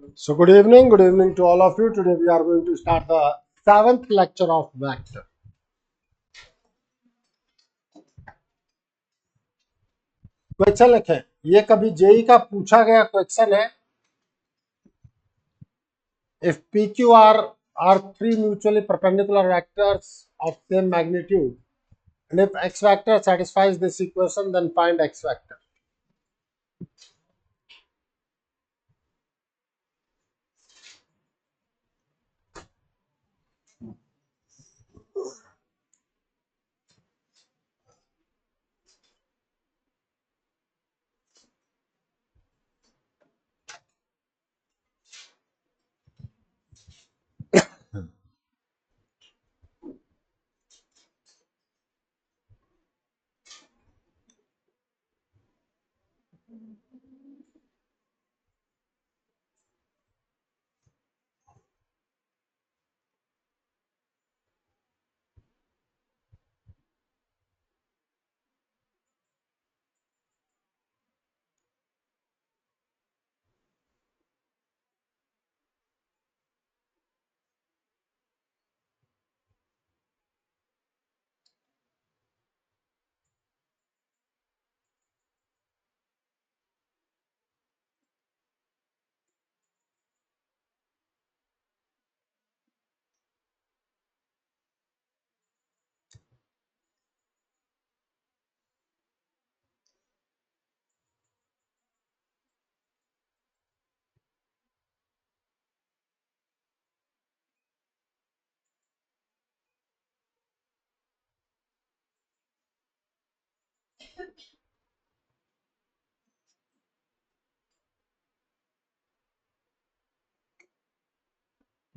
So good evening to all of you. Today we are going to start the seventh lecture of vector. Question लिखें, ये कभी JEE का पूछा गया question है. If PQ are three mutually perpendicular vectors of same magnitude, and if x vector satisfies this equation, then find x vector.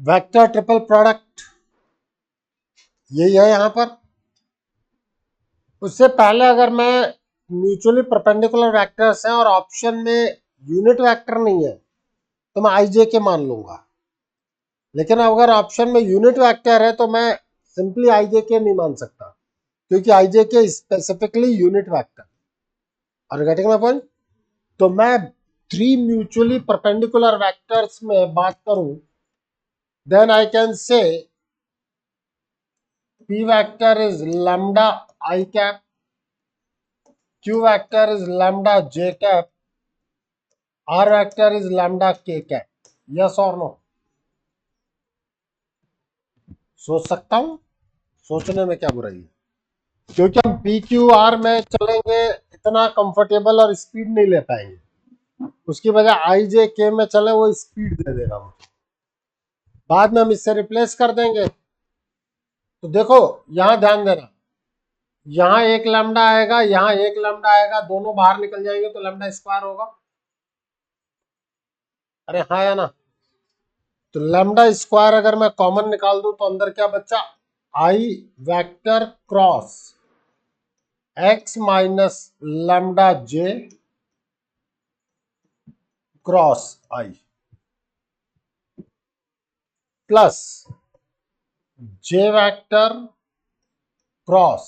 Vector triple product यही है यहाँ पर. उससे पहले अगर मैं म्यूचुअली परपेंडिकुलर वेक्टर्स हैं और ऑप्शन में यूनिट वेक्टर नहीं है तो मैं आई जे के मान लूंगा. लेकिन अगर ऑप्शन में यूनिट वेक्टर है तो मैं सिंपली आई जे के नहीं मान सकता, क्योंकि i j k specifically unit vector. और गेटिंग माय पॉइंट. तो मैं थ्री म्यूचुअली परपेंडिकुलर वेक्टर्स में बात करूं, then I can say P vector is lambda I cap, Q vector is lambda J cap, R vector is lambda K cap. Yes or no? सोच सकता हूं, सोचने में क्या बुराई है, क्योंकि हम पी क्यू आर में चलेंगे इतना कंफर्टेबल और स्पीड नहीं ले पाएंगे. उसकी वजह आई जे के में चले, वो स्पीड दे देगा मुझे. बाद में हम इससे रिप्लेस कर देंगे. तो देखो यहां ध्यान देना, यहाँ एक लैम्डा आएगा, यहाँ एक लैम्डा आएगा, दोनों बाहर निकल जाएंगे तो लैम्डा स्क्वायर होगा. अरे हाँ या ना. तो लैम्डा स्क्वायर अगर मैं कॉमन निकाल दूं तो अंदर क्या बच्चा, I vector cross x minus lambda j cross i plus j vector cross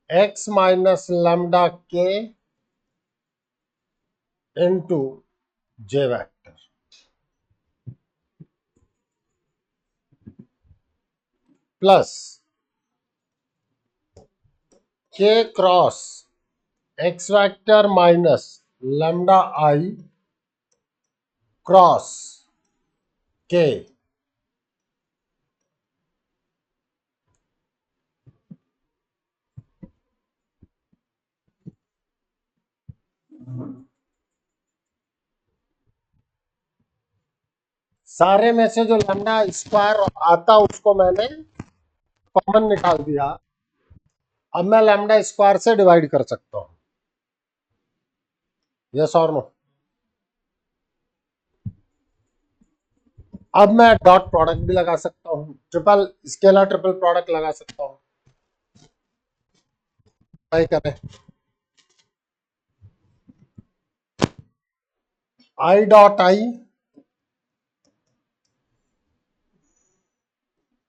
x minus lambda k into j vector plus k cross x vector minus lambda i cross k सारे में से जो लैम्डा स्क्वायर आता उसको मैंने common निकाल दिया. अब मैं लैम्डा स्क्वायर से डिवाइड कर सकता हूं. यस और नो. अब मैं डॉट प्रोडक्ट भी लगा सकता हूं, ट्रिपल स्केलर ट्रिपल प्रोडक्ट लगा सकता हूं. ट्राई करें. I dot i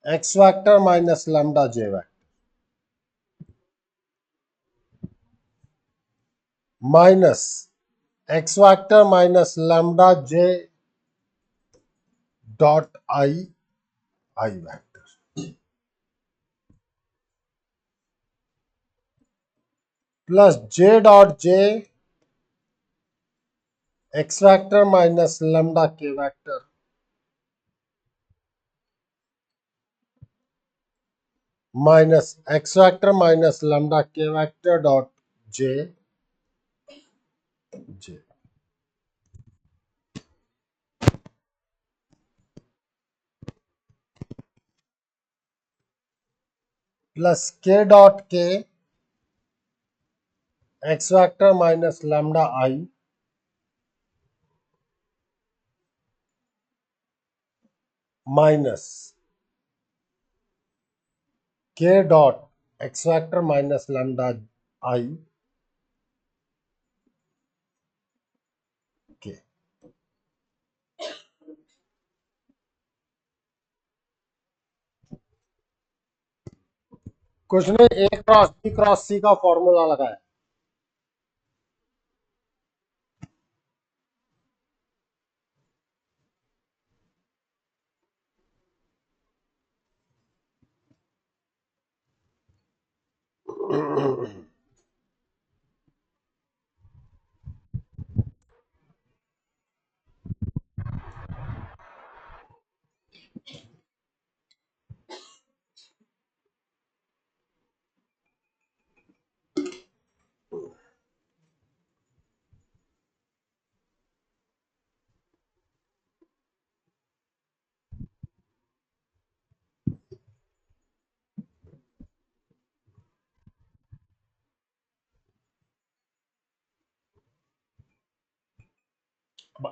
x vector minus lambda j vector minus x vector minus lambda j dot i i vector plus j dot j x vector minus lambda k vector minus x vector minus lambda k vector dot j j plus k dot k x vector minus lambda i minus k dot x vector minus lambda i k. कुछ नहीं, a cross b cross c का formula लगाया।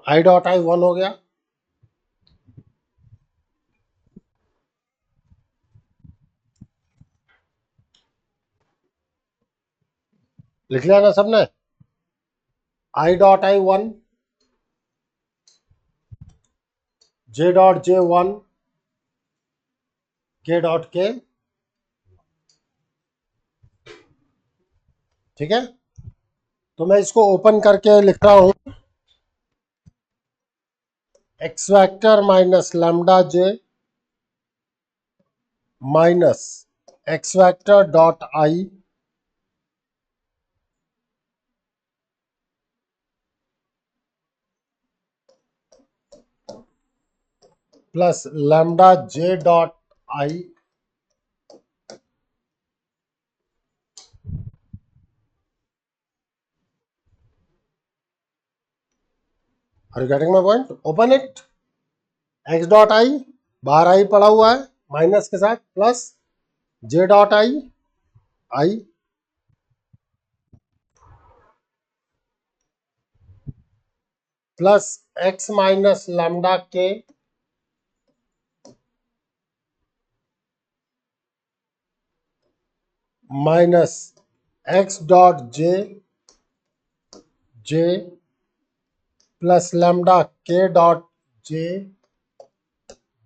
आई dot आई 1 हो गया। लिख लिया ना सबने? आई डॉट आई 1, जे डॉट जे 1, के डॉट के। ठीक है, तो मैं इसको ओपन करके लिख रहा हूं। X vector minus lambda j minus x vector dot i plus lambda j dot i. Are you getting my point? Open it. X dot i बाहर आई पड़ा हुआ है माइनस के साथ, plus j dot i i plus x minus lambda k minus x dot j j plus lambda k dot j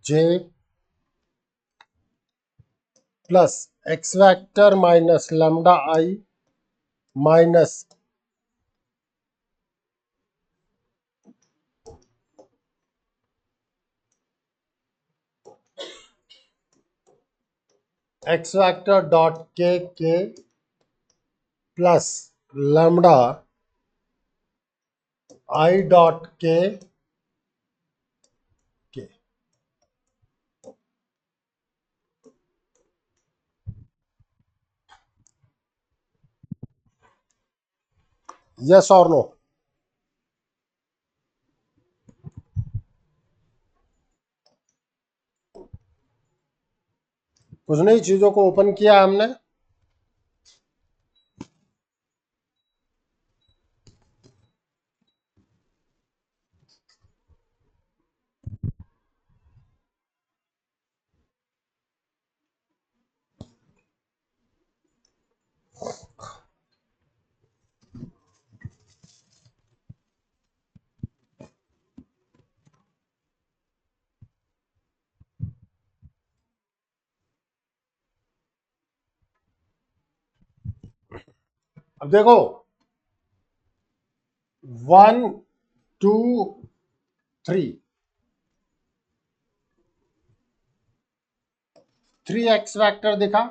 j plus x vector minus lambda i minus x vector dot k plus lambda I dot के। Yes और no? कुछ नहीं, चीजों को open किया हमने। अब देखो, 1 2 3 3x वेक्टर दिखा,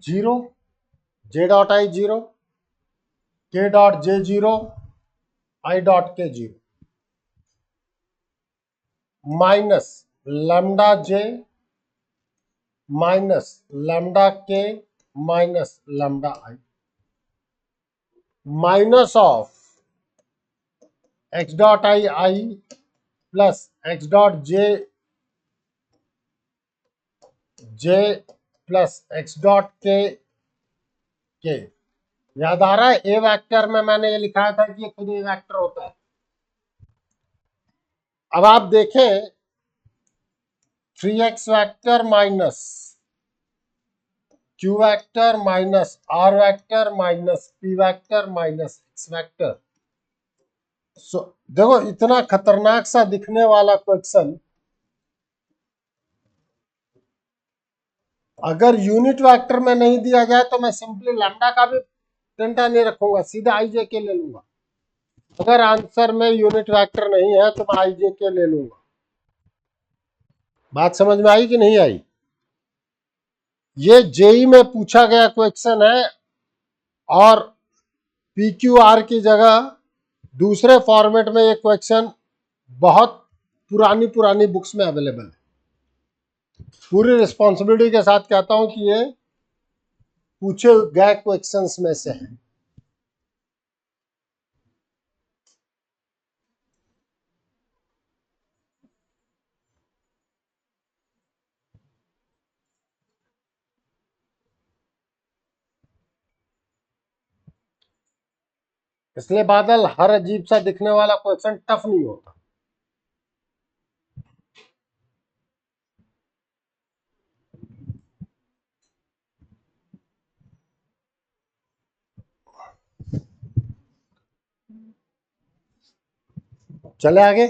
zero, j dot I zero, k dot j zero, i dot k zero, minus lambda j minus lambda k minus lambda i, minus of x dot i plus x dot j plus x dot k। याद आ रहा है, ए vector में मैंने ये लिखा था कि ये खुद ए वेक्टर होता है। अब आप देखें 3x vector minus q vector minus r vector minus p vector minus x vector. देखो इतना खतरनाक सा दिखने वाला क्वेश्चन अगर यूनिट वेक्टर में नहीं दिया जाए तो मैं सिंपली लैम्डा का भी टेंटा नहीं रखूंगा, सीधा आई जे के ले लूंगा। अगर आंसर में यूनिट वेक्टर नहीं है तो मैं आई जे के ले लूंगा। बात समझ में आई कि नहीं आई? ये जेई में पूछा गया क्वेश्चन है और पीक्यूआर की जगह दूसरे फॉर्मेट में ये क्वेश्चन बहुत पुरानी पुरानी बुक्स में अवेलेबल है। पूरी रिस्पॉन्सिबिलिटी के साथ कहता हूं कि ये पूछे गए क्वेश्चंस में से है। इसलिए बादल हर अजीब सा दिखने वाला क्वेश्चन टफ नहीं होता। चले आगे।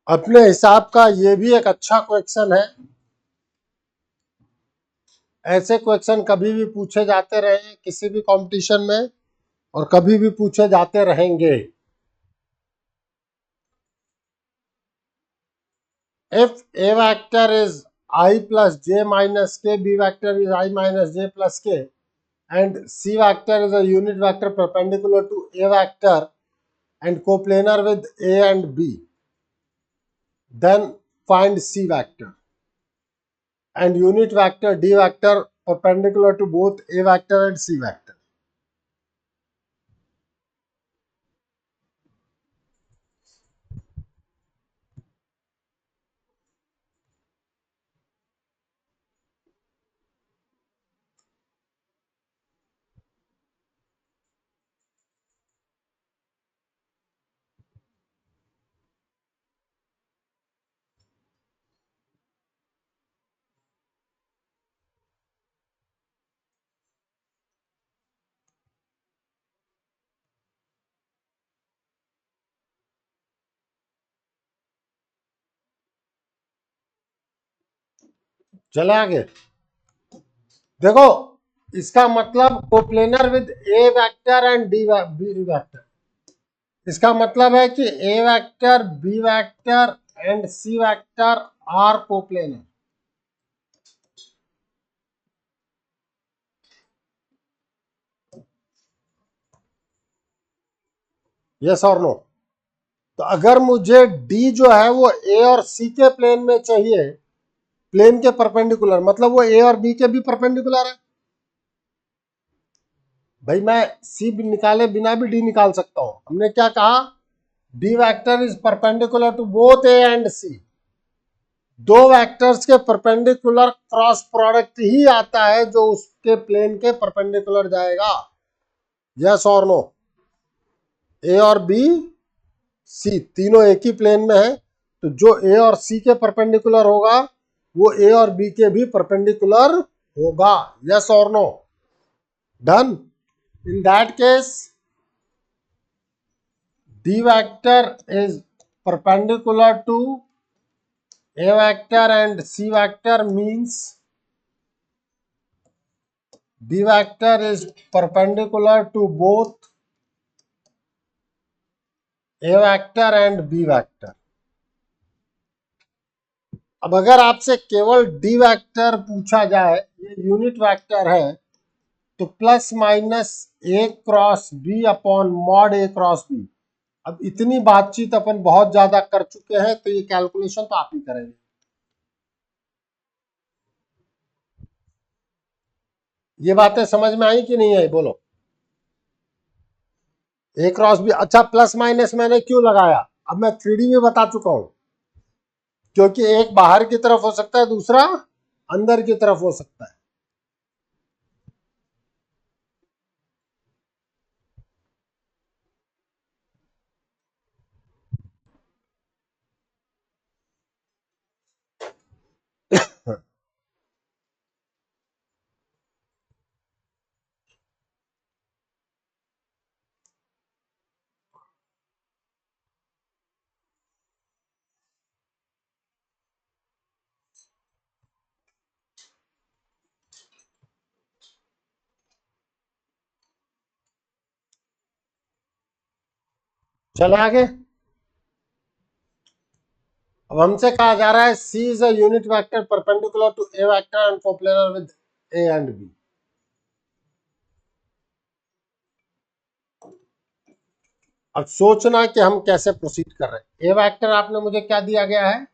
अपने हिसाब का ये भी एक अच्छा क्वेश्चन है। ऐसे क्वेश्चन कभी भी पूछे जाते रहे किसी भी कंपटीशन में और कभी भी पूछे जाते रहेंगे। If a vector is I plus j minus k, B vector is I minus j plus k, and C vector is a unit vector perpendicular to A vector and coplanar with A and B, then find C vector and unit vector D vector perpendicular to both A vector and C vector. चले आगे। देखो इसका मतलब coplanar with a vector and d b vector, इसका मतलब है कि a vector b vector and c vector are coplanar. Yes और नो? तो अगर मुझे डी जो है वो ए और सी के प्लेन में चाहिए, प्लेन के परपेंडिकुलर, मतलब वो ए और बी के भी परपेंडिकुलर है। भाई मैं सी निकाले बिना भी डी निकाल सकता हूं। हमने क्या कहा? D vector is perpendicular to both a and c. दो वेक्टर्स के परपेंडिकुलर क्रॉस प्रोडक्ट ही आता है जो उसके प्लेन के परपेंडिकुलर जाएगा। यस और नो? ए और बी सी तीनों एक ही प्लेन में है, तो जो ए और सी के परपेंडिकुलर होगा वो ए और बी के भी परपेंडिकुलर होगा। यस और no? Done? In that case D vector is perpendicular to A vector and C vector means D vector is perpendicular to both A vector and B vector. अब अगर आपसे केवल D वेक्टर पूछा जाए, ये unit vector है, तो plus minus A cross B upon mod A cross B। अब इतनी बातचीत अपन बहुत ज्यादा कर चुके हैं, तो ये कैलकुलेशन तो आप ही करेंगे। ये बातें समझ में आई कि नहीं आई, बोलो। ए क्रॉस बी, अच्छा प्लस माइनस मैंने क्यों लगाया, अब मैं 3D में बता चुका हूं, क्योंकि एक बाहर की तरफ हो सकता है, दूसरा अंदर की तरफ हो सकता है। चले आगे। अब हमसे कहा जा रहा है c is a unit vector perpendicular to a vector and coplanar with a and b. अब सोचना कि हम कैसे प्रोसीड कर रहे हैं। ए वेक्टर आपने मुझे क्या दिया गया है,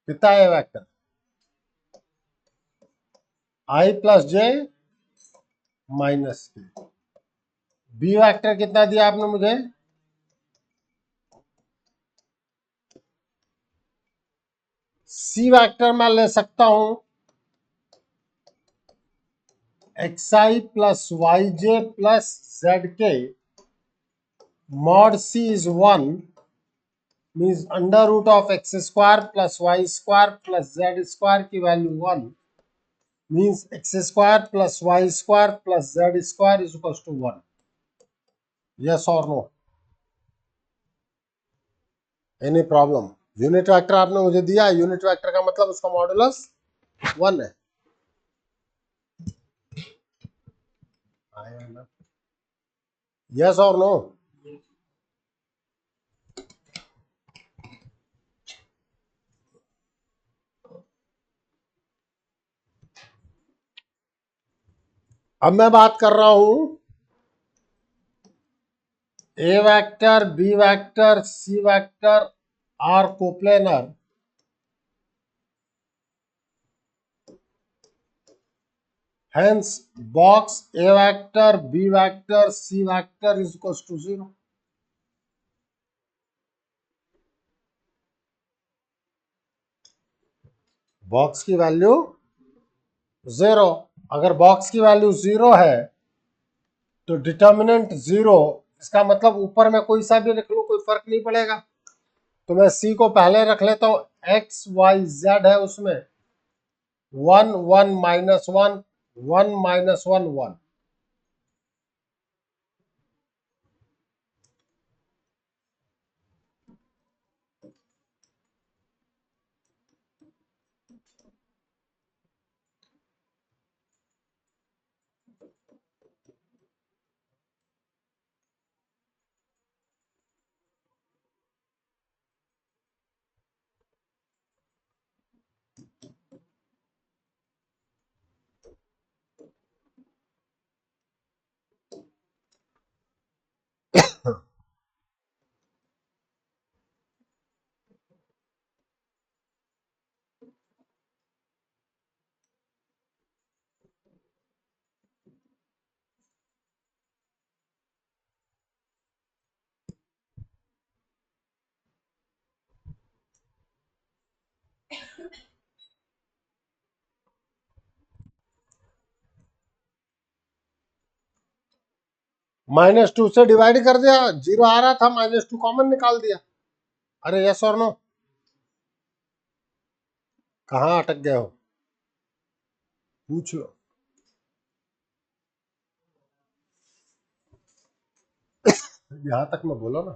कितना ए वेक्टर, आई प्लस जे माइनस के। बी वेक्टर कितना दिया आपने मुझे, सी वेक्टर मैं ले सकता हूं xi plus yj plus zk, mod c is 1 means under root of x square plus y square plus z square की value 1 means x square plus y square plus z square is equals to 1. Yes or no? Any problem? Unit vector आपने मुझे दिया, unit vector का मतलब उसका modulus 1 है। Yes or no? अब मैं बात कर रहा हूं a vector, b vector, c vector are coplanar, hence box a vector, b vector, c vector is equals to 0. Box की वैल्यू 0, अगर बॉक्स की वैल्यू 0 है तो डिटर्मिनेंट 0, इसका मतलब ऊपर में कोई सा भी लिख लूं कोई फर्क नहीं पड़ेगा। तो मैं सी को पहले रख लेता हूं, एक्स वाई जेड है उसमें 1 1 माइनस 1 1 माइनस 1 1। -2 से डिवाइड कर दिया, 0 आ रहा था, -2 कॉमन निकाल दिया। अरे यस और नो, कहाँ अटक गए हो, पूछ लो। यहां तक मैं बोला ना,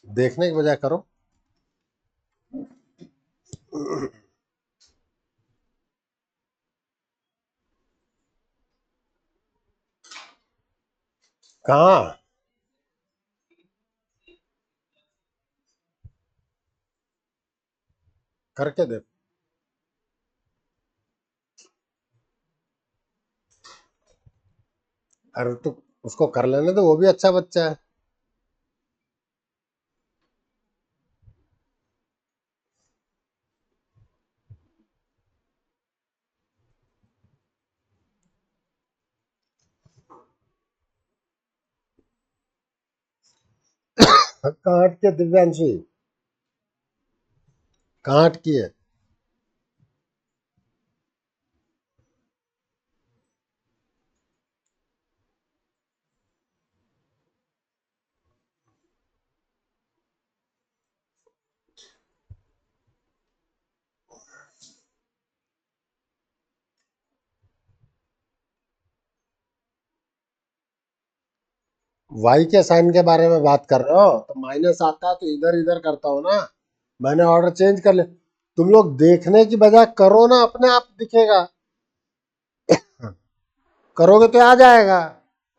देखने की बजाय करो। कहाँ करके देखो। अरे तो उसको कर लेने दो, वो भी अच्छा बच्चा है। काट के दिव्यांशी, काट की है। वाई के साइन के बारे में बात कर रहे हो तो माइनस आता है तो इधर इधर करता हूँ ना। मैंने ऑर्डर चेंज कर लिया। तुम लोग देखने की बजाय करो ना, अपने आप दिखेगा। करोगे तो आ जाएगा,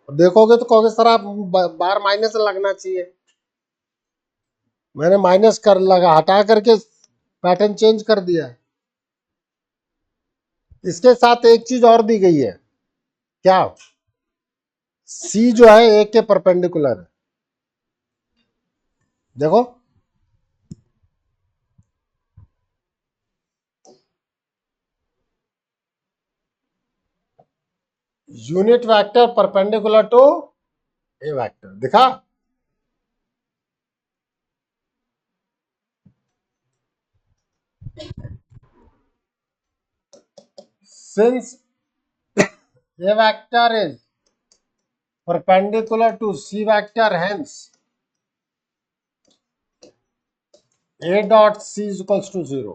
देखोगे तो कहोगे सर आप बार माइनस लगना चाहिए। मैंने माइनस कर लगा, हटा करके पैटर्न चेंज कर दिया। इसके साथ एक चीज और दी गई है। क्या? सी जो है ए के परपेंडिकुलर है। देखो, unit vector perpendicular to a vector, दिखा? Since A vector is perpendicular to C vector, hence A dot C is equals to 0.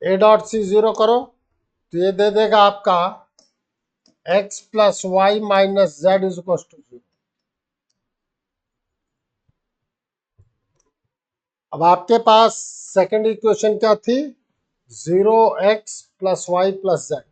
A dot C 0 करो तो ये दे देगा आपका x plus y minus z is equal to 0। अब आपके पास second equation क्या थी? 0x plus Y plus Z.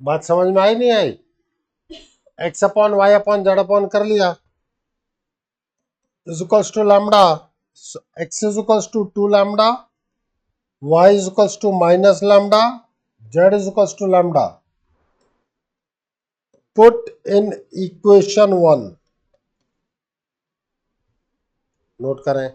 बात समझ में आई नहीं आई? x upon y upon z upon कर लिया is equals to lambda. x is equals to 2 lambda, y is equals to minus lambda, z is equals to lambda. Put in equation 1। Note करें।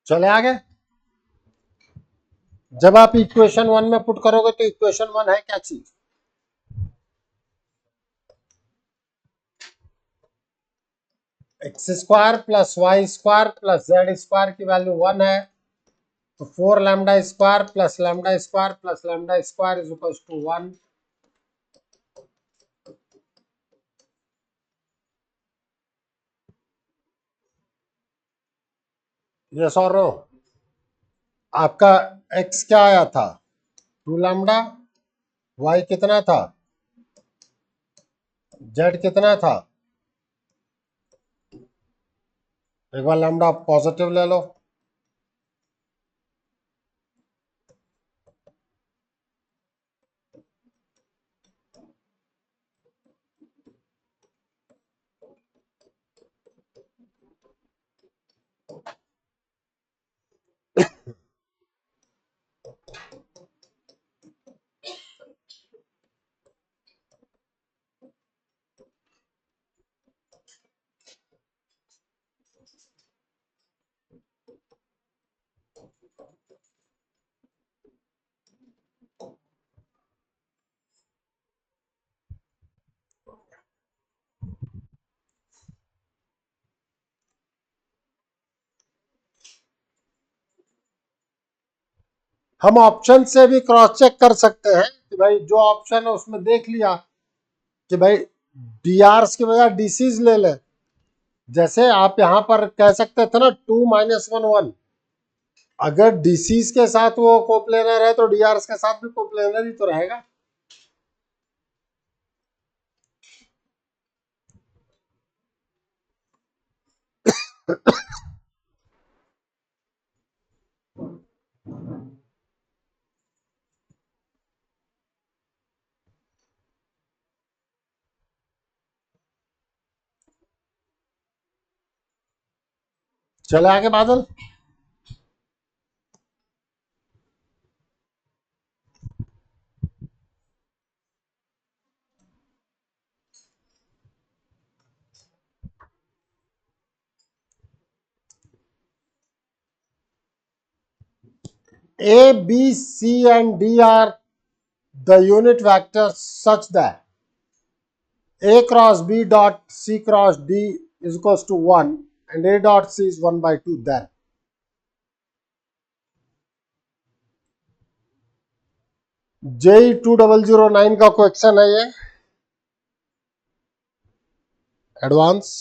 चले आगे। जब आप इक्वेशन 1 में put करोगे तो इक्वेशन 1 है क्या चीज? X square plus y square plus z square की वैल्यू 1 है, तो 4 lambda square plus lambda square is equal to 1। Yes और नो? आपका एक्स क्या आया था? 2 लैम्डा। वाई कितना था? जेड कितना था? एक बार लैम्डा पॉजिटिव ले लो। हम ऑप्शन से भी क्रॉस चेक कर सकते हैं कि भाई जो ऑप्शन है उसमें देख लिया कि भाई डीआरस की बजाय डीसीज ले ले। जैसे आप यहां पर कह सकते थे ना 2 - 1 1। अगर डीसीज के साथ वो कोप्लेनर है तो डीआरस के साथ भी कोप्लेनर ही तो रहेगा। चले आगे बादल। A, B, C and D are the unit vectors such that A cross B dot C cross D is equals to 1 and A dot C is 1/2 then JE 2009 का क्वेश्चन है ये, एडवांस।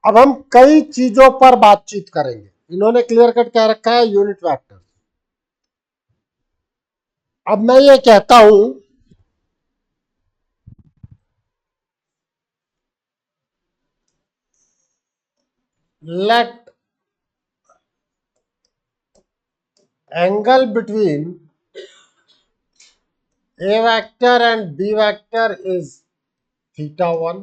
अब हम कई चीजों पर बातचीत करेंगे। इन्होंने क्लियर कट क्या रखा है? Unit vector. अब मैं ये कहता हूं late angle between A vector and B vector is θ1,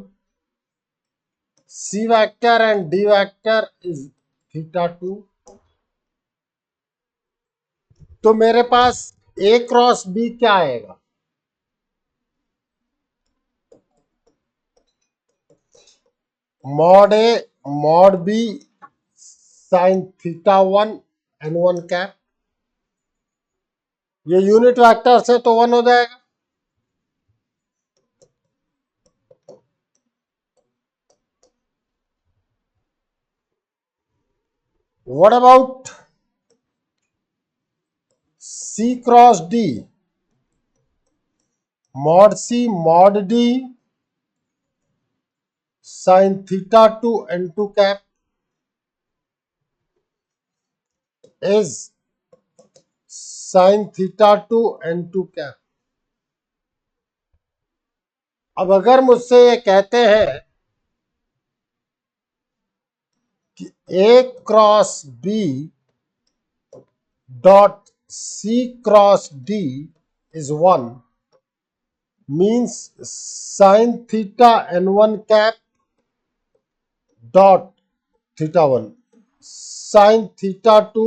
C vector and D vector is θ2। तो मेरे पास A क्रॉस B क्या आएगा? Mod a mod b sine theta one n one cap, ये यूनिट वेक्टर्स है तो वन हो जाएगा। What about C cross D, mod C mod D sin theta to n2 cap is sin theta to n2 cap। अब अगर मुझसे ये कहते हैं कि A cross B dot C cross D is 1 means sin theta n1 cap dot theta 1 sin theta 2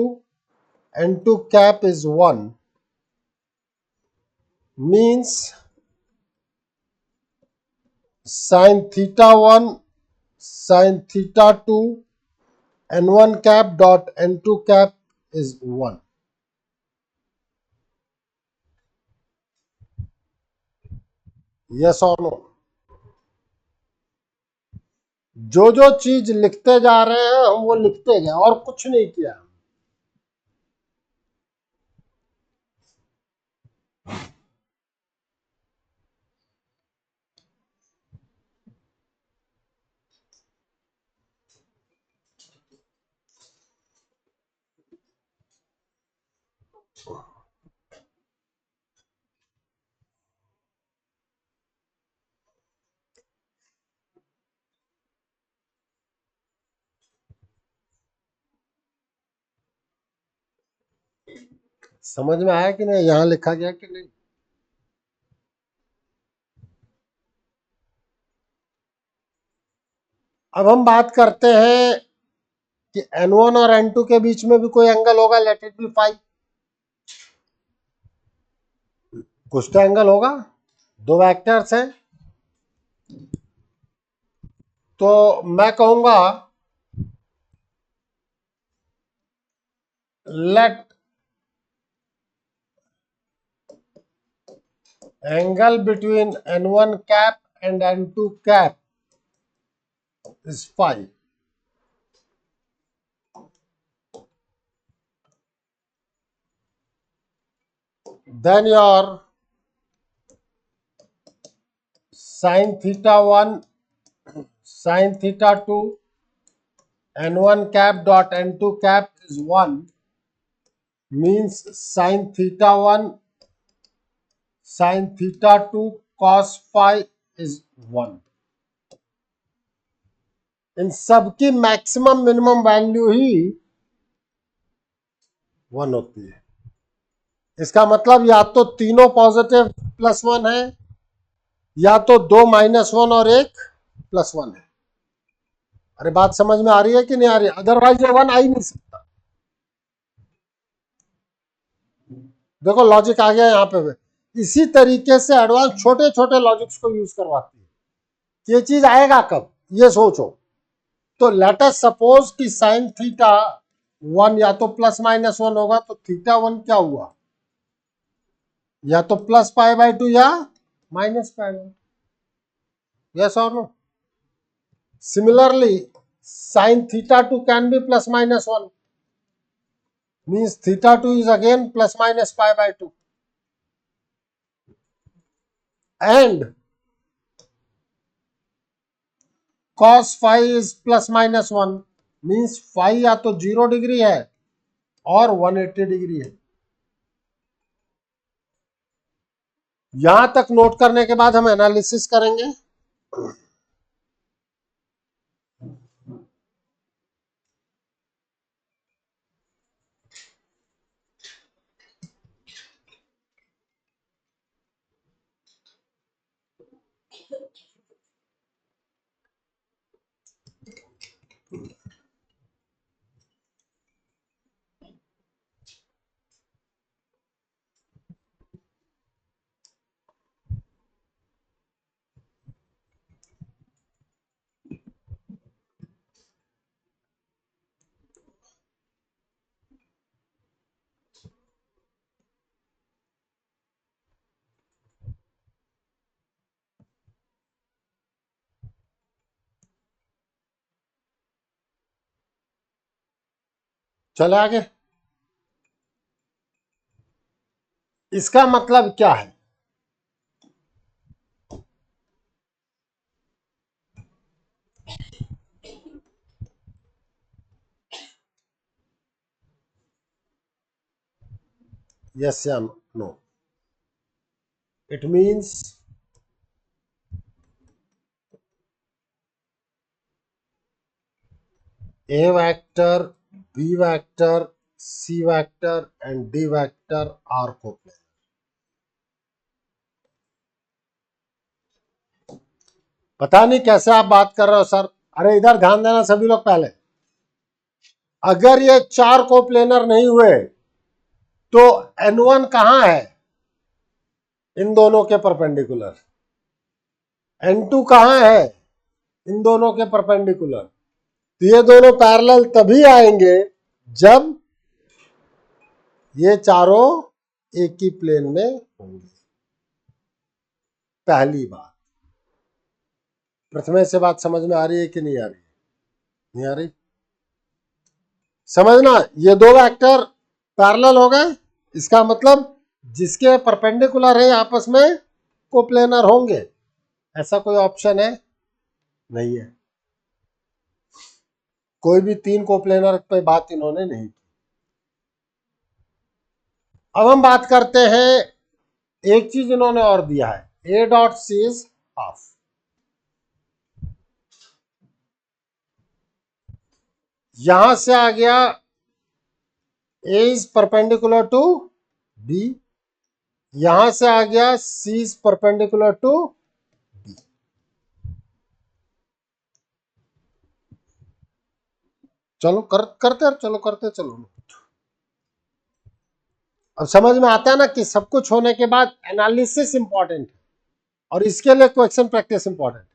n2 cap is 1 means sin theta 1 sin theta 2 n1 cap dot n2 cap is 1। yes or no? जो जो चीज लिखते जा रहे हैं हम वो लिखते गए और कुछ नहीं किया। समझ में आया कि नहीं, यहां लिखा गया कि नहीं? अब हम बात करते हैं कि n1 और n2 के बीच में भी कोई एंगल होगा, लेट इट बी फाई। कुछ तो एंगल होगा, दो वेक्टर्स हैं, तो मैं कहूंगा let angle between n1 cap and n2 cap is phi. then your sin theta 1 sin theta 2 n1 cap dot n2 cap is 1 means sin theta 1 sin theta 2 cos phi is 1। इन सब की maximum minimum value ही 1 होती है। इसका मतलब या तो तीनों positive +1 है या तो दो -1 और एक +1 है। अरे बात समझ में आ रही है कि नहीं आ रही? अदरवाइज ये 1 आ ही नहीं सकता। देखो लॉजिक आ गया यहाँ पे। इसी तरीके से एडवांस छोटे छोटे लॉजिक्स को यूज करवाती है। ये चीज आएगा कब, ये सोचो। तो लेट अस सपोज कि साइन थीटा 1 या तो +-1 होगा, तो थीटा 1 क्या हुआ, या तो +π/2 या -π/2। यस और no? Similarly sin theta 2 can be +-1 means theta 2 is again +-π/2 and cos phi is +-1 means phi या तो 0 डिग्री है और 180 डिग्री है। यहां तक नोट करने के बाद हम एनालिसिस करेंगे। चले आगे। इसका मतलब क्या है? यस या no? It means A vector, B vector, C vector and D vector are coplanar. पता नहीं कैसे आप बात कर रहे हो सर। अरे इधर ध्यान देना सभी लोग। पहले अगर ये चार कोप्लेनर नहीं हुए तो N1 कहां है? इन दोनों के परपेंडिकुलर। N2 कहां है? इन दोनों के परपेंडिकुलर। तो ये दोनों पैरेलल तभी आएंगे जब ये चारों एक ही प्लेन में होंगे। पहली बात। प्रथमेश से बात समझ में आ रही है कि नहीं आ रही? नहीं आ रही? समझना, ये दो वेक्टर पैरेलल हो गए, इसका मतलब जिसके परपेंडिकुलर है आपस में कोप्लेनर होंगे। ऐसा कोई ऑप्शन है? नहीं है। कोई भी तीन कोप्लेनर पे बात इन्होंने नहीं की। अब हम बात करते हैं, एक चीज इन्होंने और दिया है, A dot C is half. यहां से आ गया A is perpendicular to B, यहां से आ गया C is perpendicular to B. चलो करते चलो करते चलो। अब समझ में आता है ना कि सब कुछ होने के बाद एनालिसिस इंपॉर्टेंट है और इसके लिए क्वेश्चन प्रैक्टिस इंपॉर्टेंट है।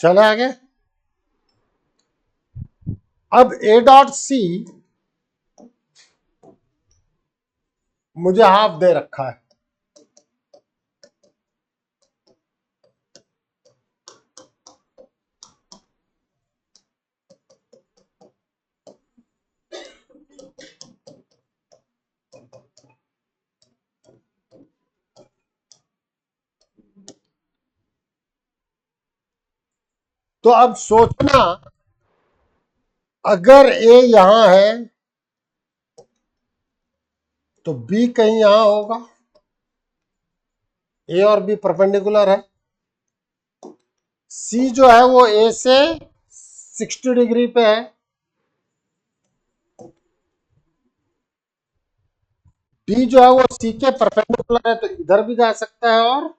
चले आगे। अब ए डॉट सी मुझे हाफ दे रखा है, तो अब सोचना, अगर ए यहां है तो बी कहीं यहां होगा। ए और बी परपेंडिकुलर है। सी जो है वो ए से 60 डिग्री पे है। डी जो है वो सी के परपेंडिकुलर है, तो इधर भी जा सकता है और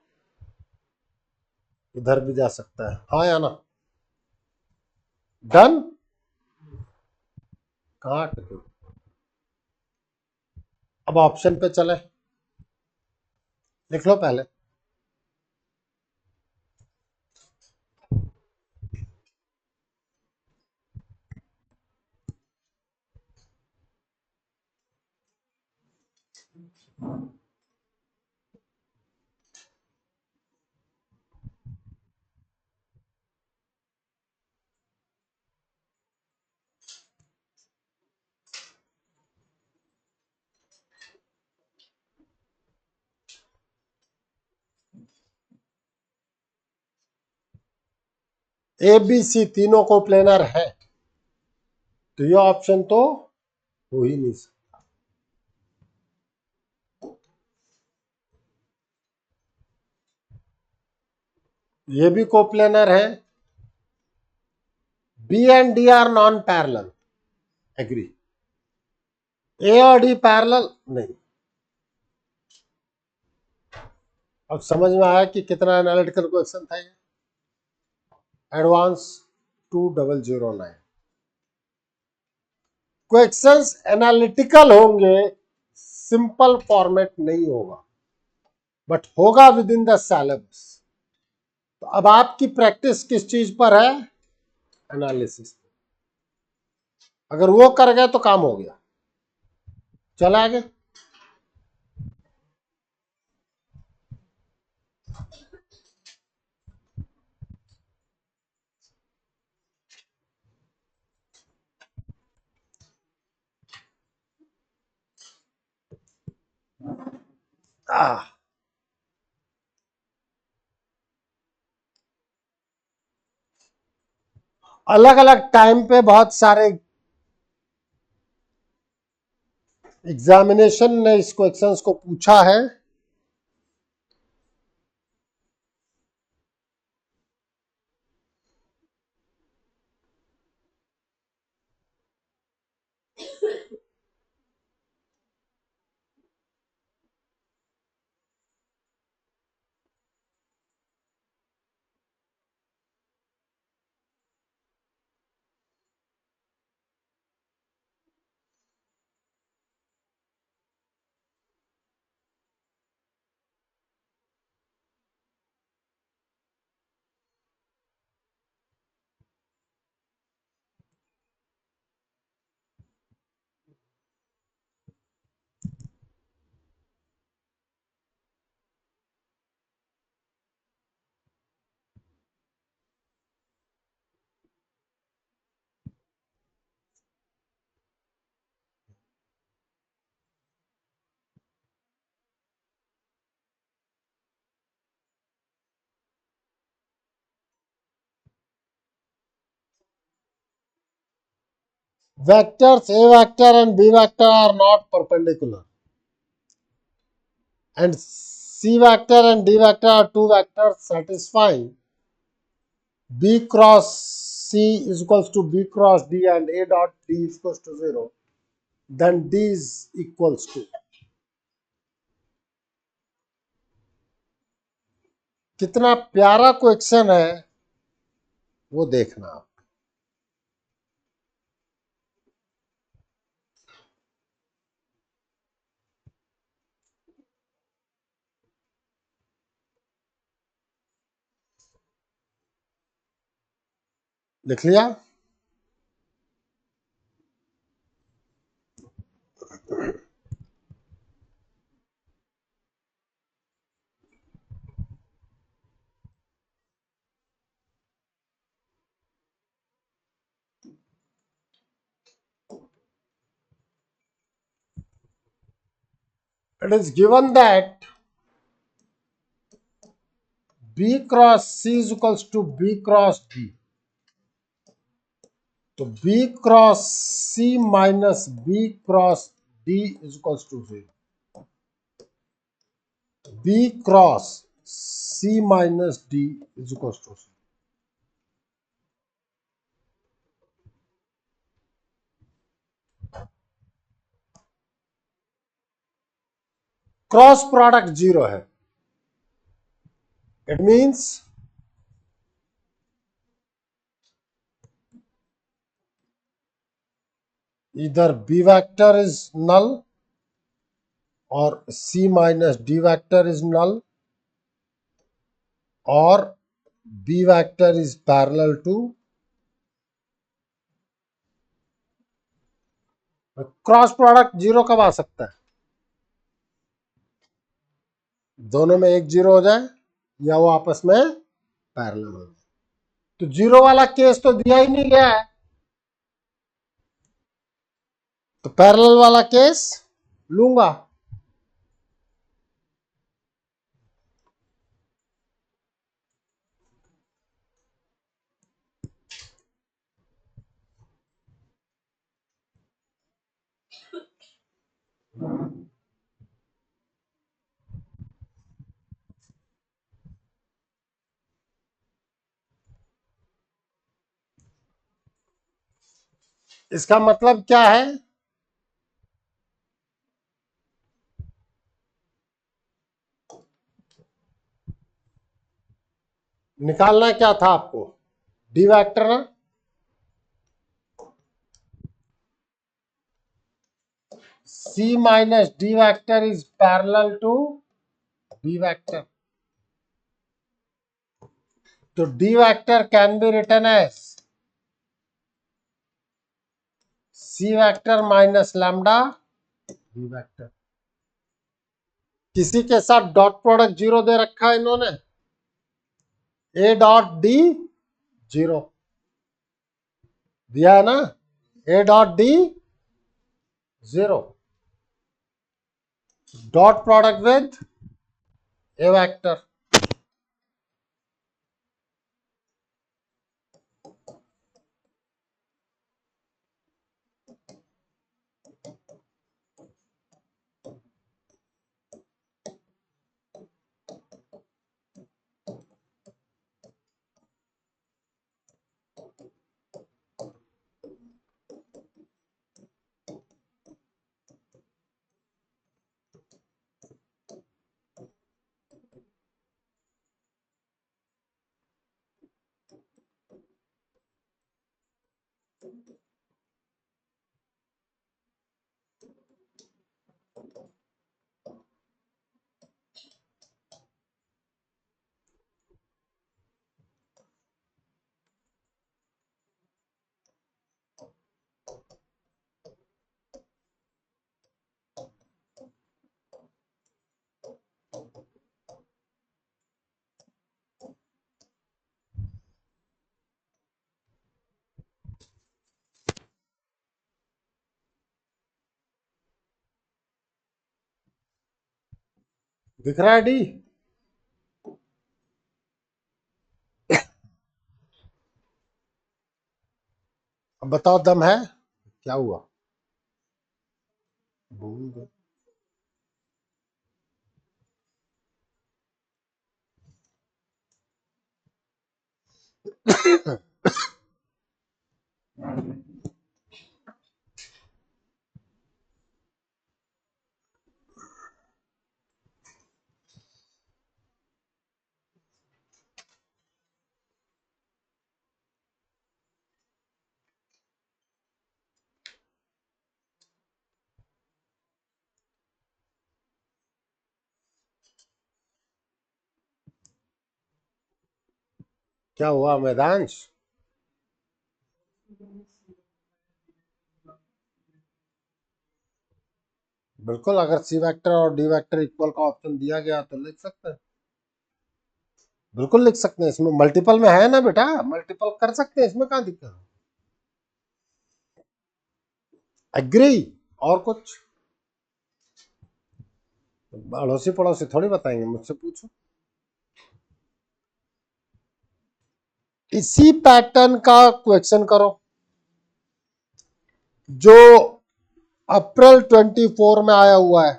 इधर भी जा सकता है। हाँ या ना? डन? कहाँ अटके? अब ऑप्शन पे चले, लिख लो पहले। ए बी सी तीनों को प्लेनर है, तो ये ऑप्शन तो हो ही नहीं सकता। ये भी कोप्लेनर है। B and d are non parallel, agree. A और डी पैरेलल नहीं। अब समझ में आया कि कितना एनालिटिकल क्वेश्चन था ये। एडवांस 2009। क्वेश्चंस एनालिटिकल होंगे, सिंपल फॉर्मेट नहीं होगा, बट होगा विद इन द सिलेबस। तो अब आपकी प्रैक्टिस किस चीज पर है? एनालिसिस। अगर वो कर गए तो काम हो गया। चला आगे। अलग अलग टाइम पे बहुत सारे एग्जामिनेशन ने इस क्वेश्चंस को पूछा है। Vectors A vector and B vector are not perpendicular, and C vector and D vector are two vectors satisfying B cross C is equals to B cross D and A dot D is equals to 0, then D is equals to। कितना प्यारा question है वो देखना आप। लिख लिया? It is given that B cross C is equals to B cross D, तो B cross C minus B cross D is equals to 0। B cross C minus D is equals to 0। Cross product 0 है। It means इधर B vector is null और C minus D vector is null और B vector is parallel to. Cross product 0 कब आ सकता है? दोनों में एक 0 हो जाए या वो आपस में पैरेलल हो जाए। तो 0 वाला केस तो दिया ही नहीं गया है, तो पैरेलल वाला केस लूंगा। इसका मतलब क्या है? निकालना क्या था आपको? डी वेक्टर ना, C minus D vector is parallel to B vector. So D vector can be written as C vector minus lambda B vector. किसी के साथ डॉट प्रोडक्ट जीरो दे रखा है इन्होंने, A डॉट D जीरो दिया है ना, A dot D zero, dot product with A vector. दिख रहा है डी? अब बताओ दम है क्या हुआ? भूल गए। क्या हुआ मैदांश? बिल्कुल, अगर सी वेक्टर और डी वेक्टर इक्वल का ऑप्शन दिया गया तो लिख सकते हैं, बिल्कुल लिख सकते हैं. इसमें मल्टीपल में है ना बेटा, मल्टीपल कर सकते हैं, इसमें कहाँ दिक्कत है. एग्री. और कुछ अड़ोसी पड़ोसी थोड़ी बताएंगे, मुझसे पूछो. इसी पैटर्न का क्वेश्चन करो जो अप्रैल 24 में आया हुआ है.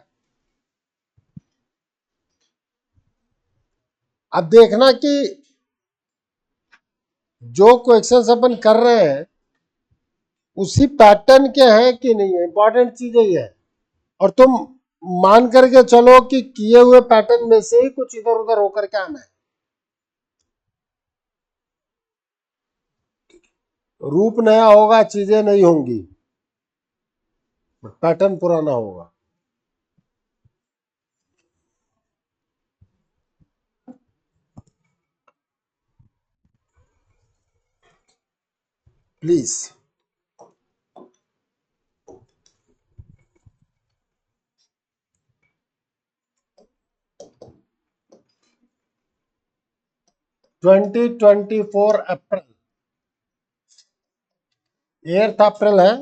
अब देखना कि जो क्वेश्चन अपन कर रहे हैं उसी पैटर्न के हैं कि नहीं है. इंपॉर्टेंट चीज यही है. और तुम मान करके चलो कि किए हुए पैटर्न में से ही कुछ इधर उधर होकर के आना है. रूप नया होगा, चीजें नहीं होंगी, पैटर्न पुराना होगा. प्लीज. ट्वेंटी 24 अप्रैल, 8 अप्रैल है.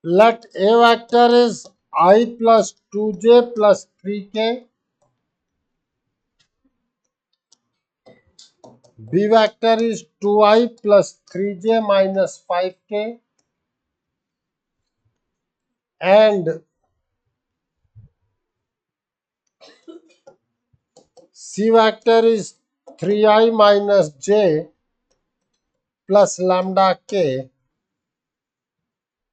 Let A vector is I plus 2j plus 3k. B vector is 2I plus 3j minus 5k. And C vector is 3I minus j plus lambda k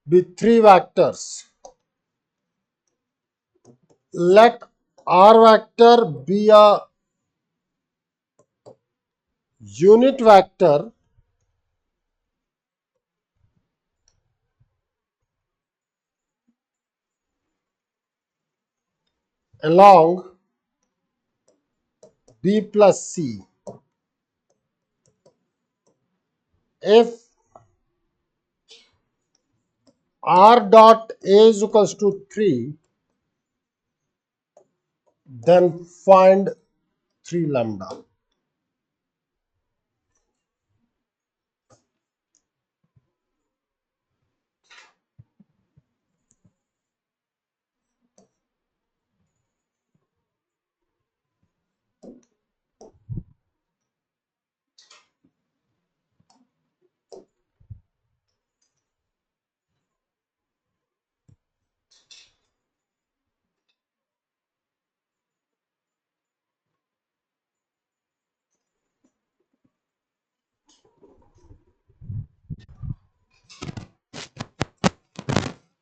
with 3 vectors. Let R vector be a unit vector along B plus C if R dot A is equals to 3, then find 3 lambda.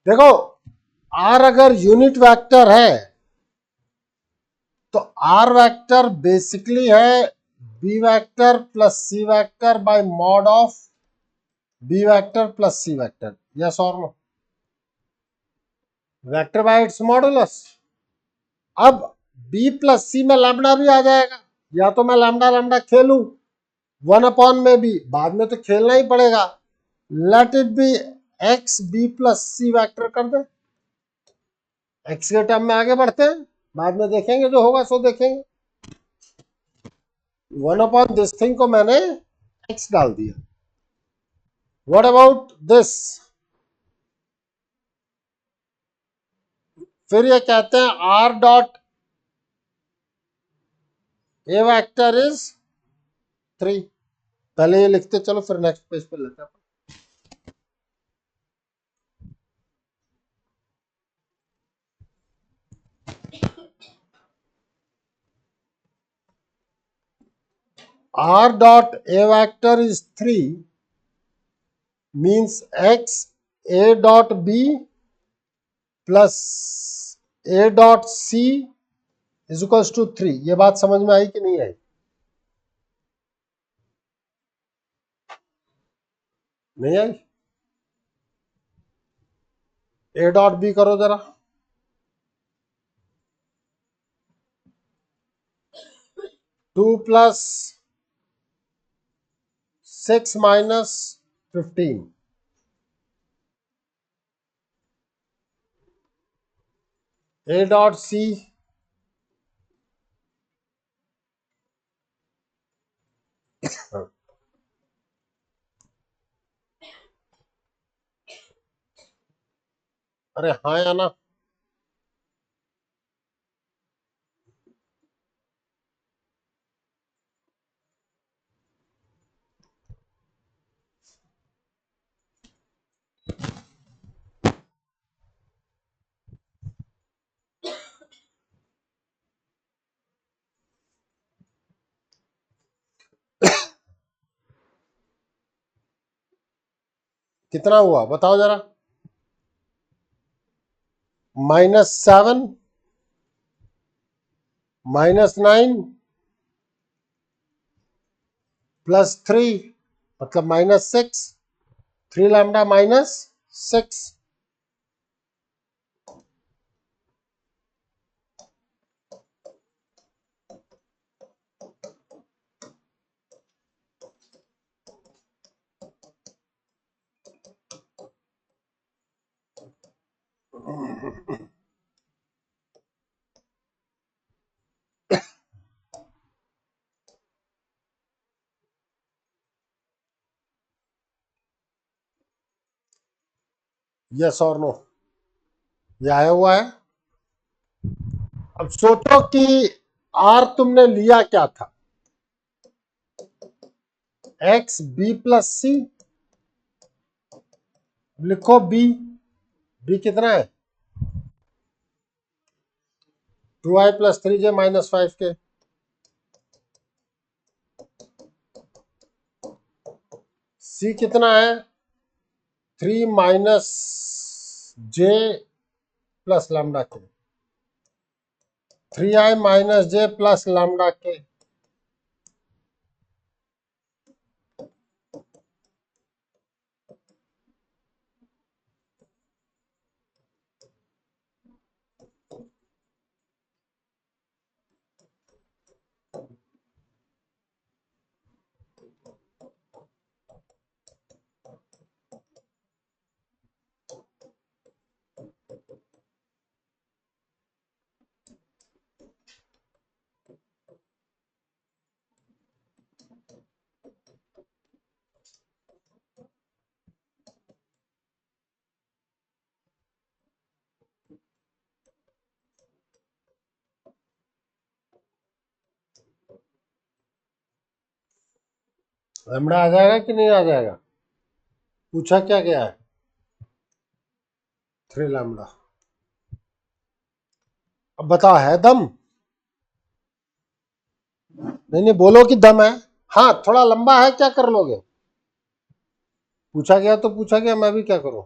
देखो R अगर unit vector है तो R vector basically है B vector plus C vector by mod of B vector plus C vector. Yes और no? Vector by its modulus. अब B plus C में lambda भी आ जाएगा. या तो मैं लैम्डा लैम्डा खेलूं 1 अपॉन में भी, बाद में तो खेलना ही पड़ेगा. Let it be x B plus C vector कर दे. एक्स के टर्म में आगे बढ़ते हैं, बाद में देखेंगे, जो होगा सो देखेंगे. 1 अपॉन दिस थिंग को मैंने एक्स डाल दिया. What about this? फिर ये कहते हैं R dot A vector is 3. पहले ये लिखते चलो, फिर नेक्स्ट पेज पे लेते हैं. R dot A vector is 3 means X A dot B plus A dot C is equals to 3. ये बात समझ में आई कि नहीं आई? नहीं आई? A dot B करो जरा. 2 plus 6 minus 15. A dot C अरे हाँ या ना? कितना हुआ बताओ जरा? -7 -9 +3 मतलब -6. 3 लैम्डा -6. यस और नो? ये आया हुआ है. अब सोचो कि आर तुमने लिया क्या था? एक्स बी प्लस सी. लिखो बी. बी कितना है? 2i + 3j -5k. सी कितना है? 3 - j + लैम्डा के. 3i - j + लैम्डा के. लैम्डा आ जाएगा कि नहीं आ जाएगा? पूछा क्या गया है? 3 लैम्डा। अब बताओ है दम? नहीं नहीं, बोलो कि दम है। हाँ थोड़ा लंबा है, क्या कर लोगे? पूछा गया तो पूछा गया, मैं भी क्या करूं?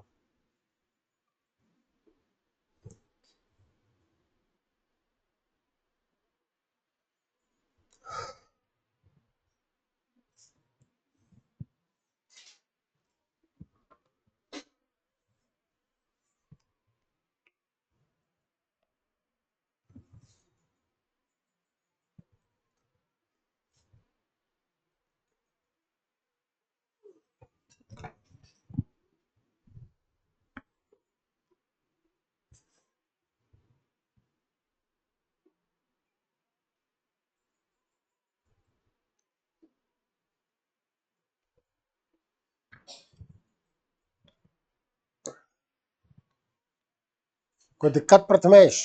कोई दिक्कत प्रथमेश?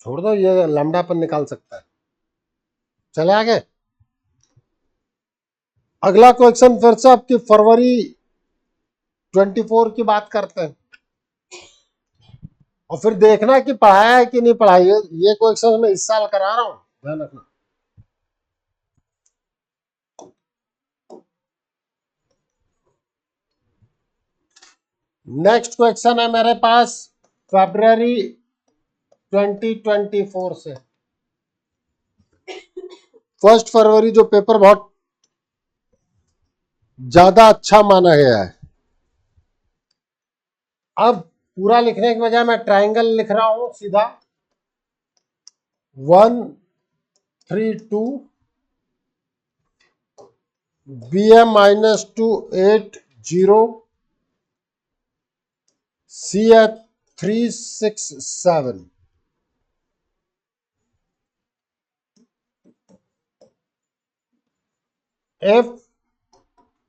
छोड़ दो, ये लैम्डा पर निकाल सकता है। चले आगे। अगला क्वेश्चन फिर से आपकी फरवरी 24 की बात करते हैं, और फिर देखना कि पढ़ाया है कि नहीं पढ़ाई है। ये क्वेश्चन मैं इस साल करा रहा हूं, ध्यान रखना। नेक्स्ट क्वेश्चन है मेरे पास फरवरी 2024 से। 1 फरवरी जो पेपर बहुत ज्यादा अच्छा माना गया है। अब पूरा लिखने के बजाय मैं ट्राइंगल लिख रहा हूं सीधा। 132 BM -2 80 CF 367। If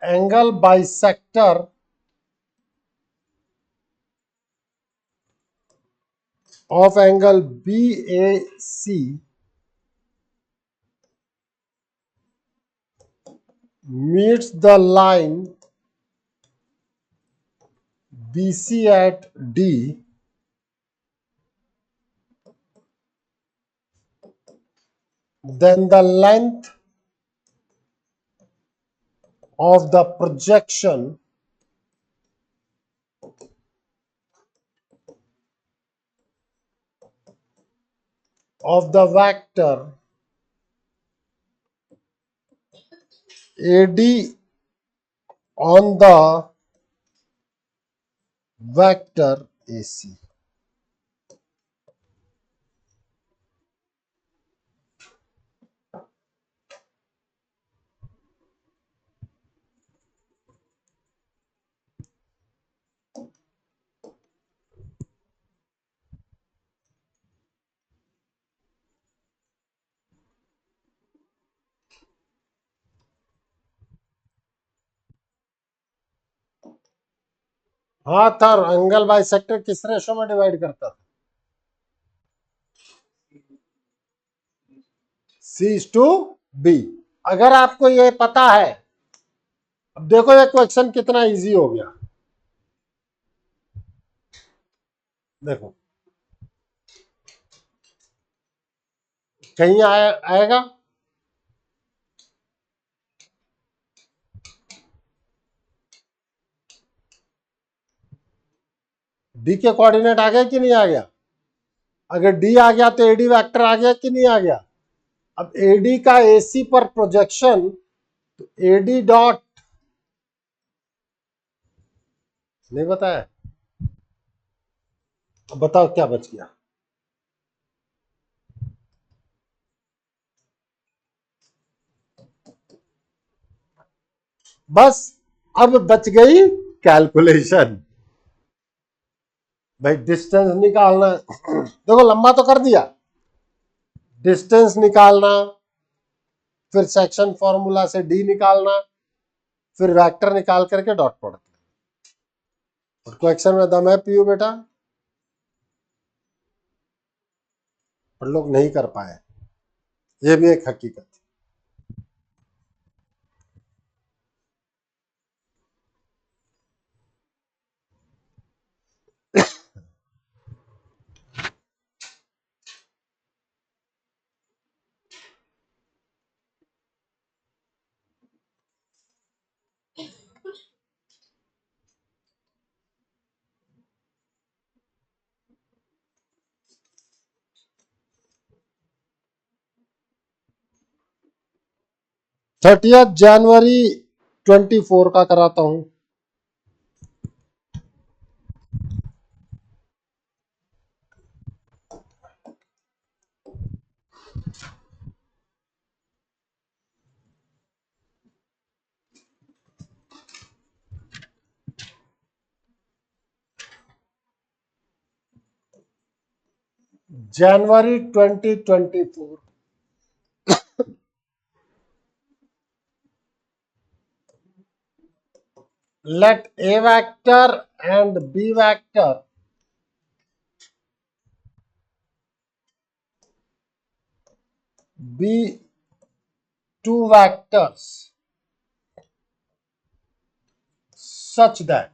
angle bisector of angle BAC meets the line BC at D, then the length of the projection of the vector AD on the vector AC। हाँ था, एंगल बाइसेक्टर किस ratio में divide करता था? C/B। अगर आपको ये पता है, अब देखो ये क्वेश्चन कितना इजी हो गया। देखो कहीं आएगा? डी के कोऑर्डिनेट आ गया कि नहीं आ गया? अगर डी आ गया तो एडी वेक्टर आ गया कि नहीं आ गया? अब एडी का एसी पर प्रोजेक्शन, तो एडी डॉट, नहीं बताया? अब बताओ क्या बच गया? बस अब बच गई कैलकुलेशन। भाई डिस्टेंस निकालना, देखो लंबा तो कर दिया, डिस्टेंस निकालना, फिर सेक्शन फॉर्मूला से डी निकालना, फिर वेक्टर निकाल करके डॉट प्रोडक्ट। और क्वेश्चन में दम है पीयू बेटा, पर लोग नहीं कर पाए। ये भी एक हकीकत है। थर्टियथ जनवरी 24 का कराता हूं। जनवरी 2024। Let A vector and B vector be two vectors such that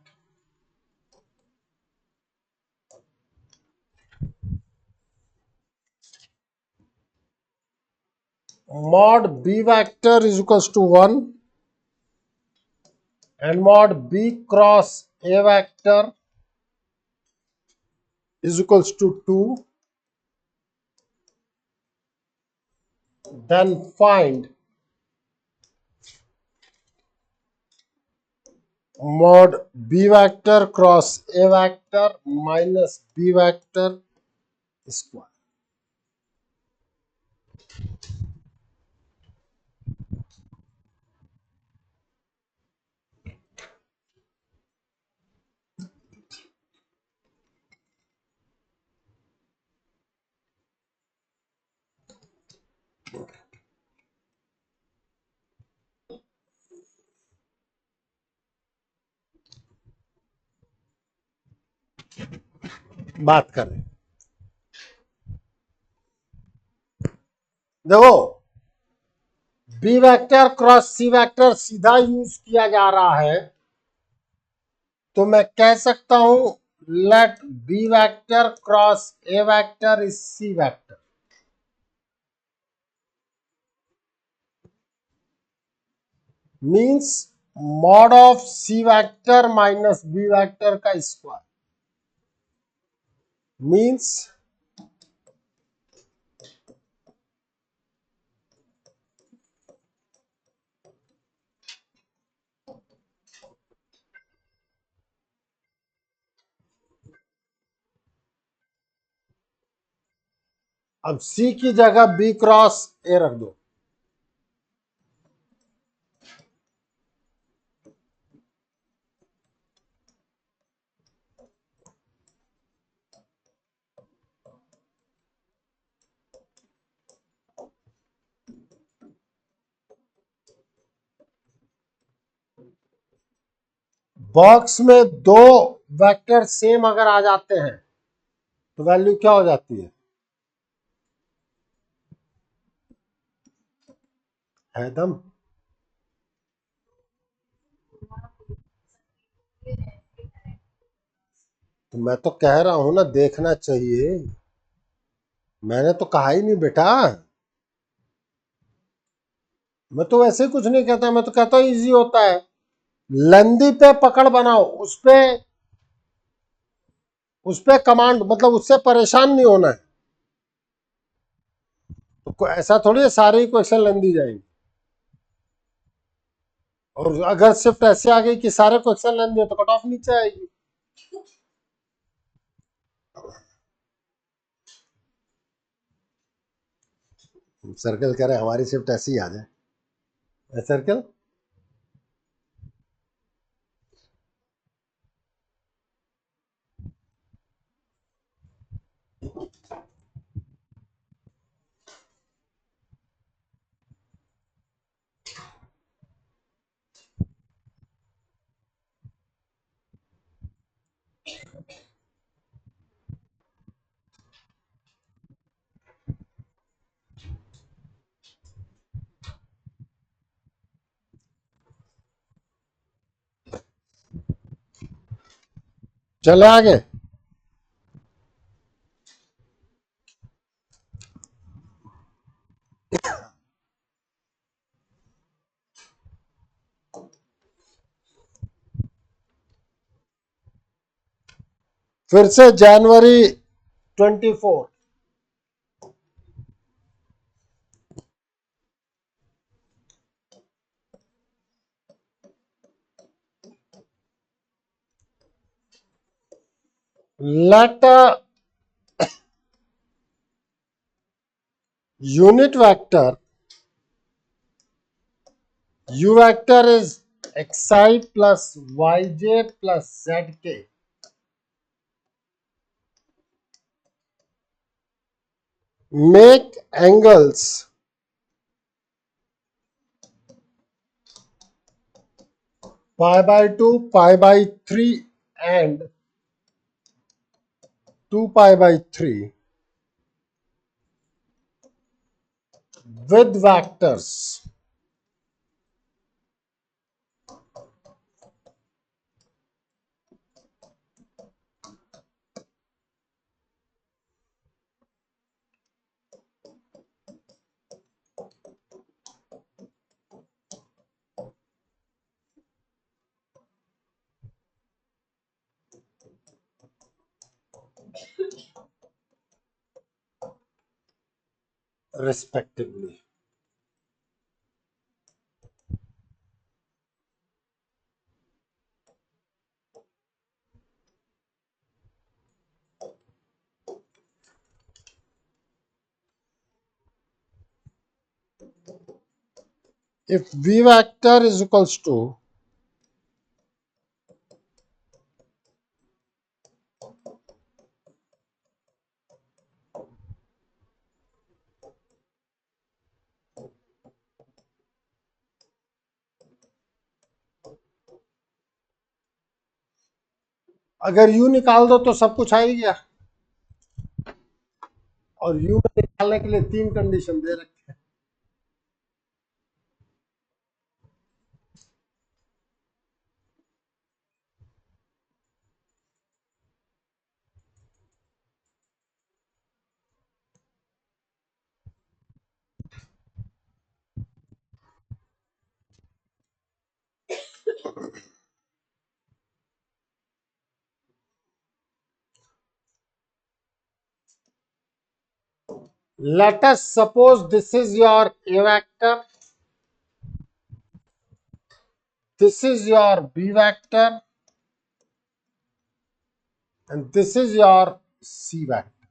mod B vector is equals to 1 and mod B cross A vector is equals to 2. Then find mod B vector cross A vector minus B vector square. बात करें, देखो B vector cross C vector सीधा use किया जा रहा है, तो मैं कह सकता हूं let B vector cross A vector is C vector. Means mod of C vector minus B vector का स्क्वायर। मीन्स अब सी की जगह बी क्रॉस ए रख दो। बॉक्स में दो वेक्टर सेम अगर आ जाते हैं तो वैल्यू क्या हो जाती है दम। तो मैं तो कह रहा हूं ना देखना चाहिए, मैंने तो कहा ही नहीं बेटा। मैं तो वैसे कुछ नहीं कहता, मैं तो कहता हूं इजी होता है। लंदी पे पकड़ बनाओ, उस पे कमांड मतलब उससे परेशान नहीं होना है। तो ऐसा थोड़ी है सारे इक्वेशन लंदी जाएंगे, और अगर शिफ्ट ऐसे आ गई कि सारे क्वेश्चन लेंगे दिए तो कट ऑफ नीचे आएगी। सर्कल कह रहे हमारी शिफ्ट ऐसी ही आ जाए सर्कल। चले आगे। फिर से जनवरी 24। Let unit vector u vector is xi plus yj plus zk make angles pi by 2, pi by 3 and 2 pi by 3 with vectors respectively. If v vector is equals to अगर u निकाल दो तो सब कुछ आ ही गया, और u में निकालने के लिए 3 कंडीशन दे रखे हैं। Let us suppose this is your a vector, this is your b vector, and this is your c vector.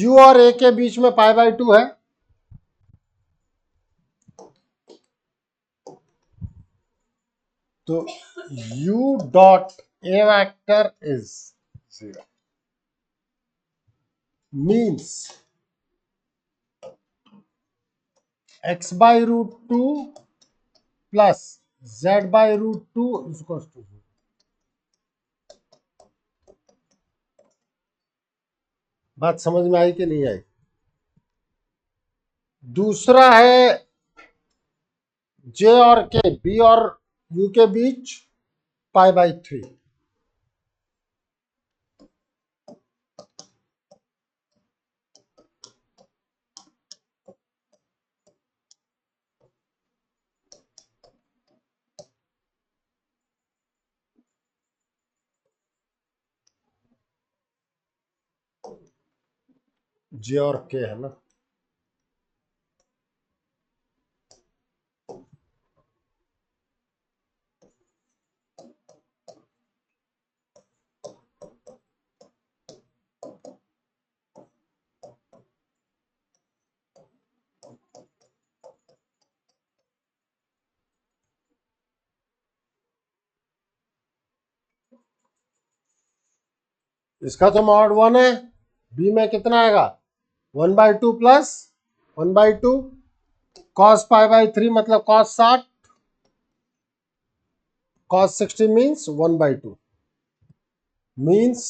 u और a के बीच में पाई बाय 2 है, तो u dot a vector is 0 means x by root 2 plus z by root 2 is equals to 0. बात समझ में आई कि नहीं आई? दूसरा है j और k, b और u के बीच पाई बाय 3। j और k है ना, इसका तो मॉड 1 है, b में कितना आएगा 1 by 2 plus 1 by 2 cos pi by 3 मतलब cos 60, cos 60 means 1 by 2 means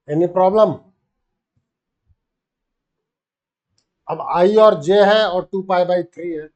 any problem? अब आई और जे है और 2π/3 है।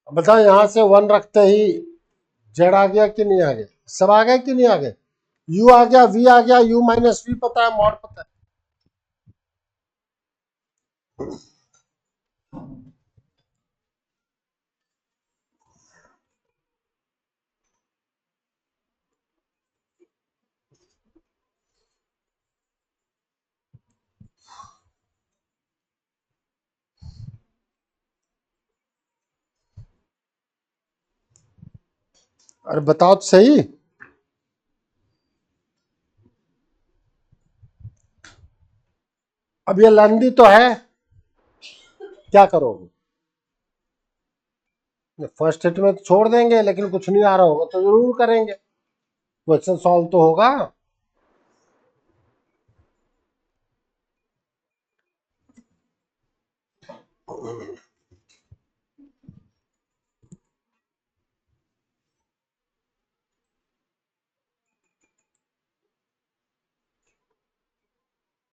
बताओ यहां से 1 रखते ही जेड आ गया कि नहीं आ गया? सब आ गए कि नहीं आ गए? यू आ गया, वी आ गया, यू माइनस वी पता है, मॉड पता है। अरे बताओ तो सही। अब ये लेंदी तो है, क्या करोगे? फर्स्ट हिट में तो छोड़ देंगे, लेकिन कुछ नहीं आ रहा होगा तो जरूर करेंगे, क्वेश्चन सॉल्व तो होगा।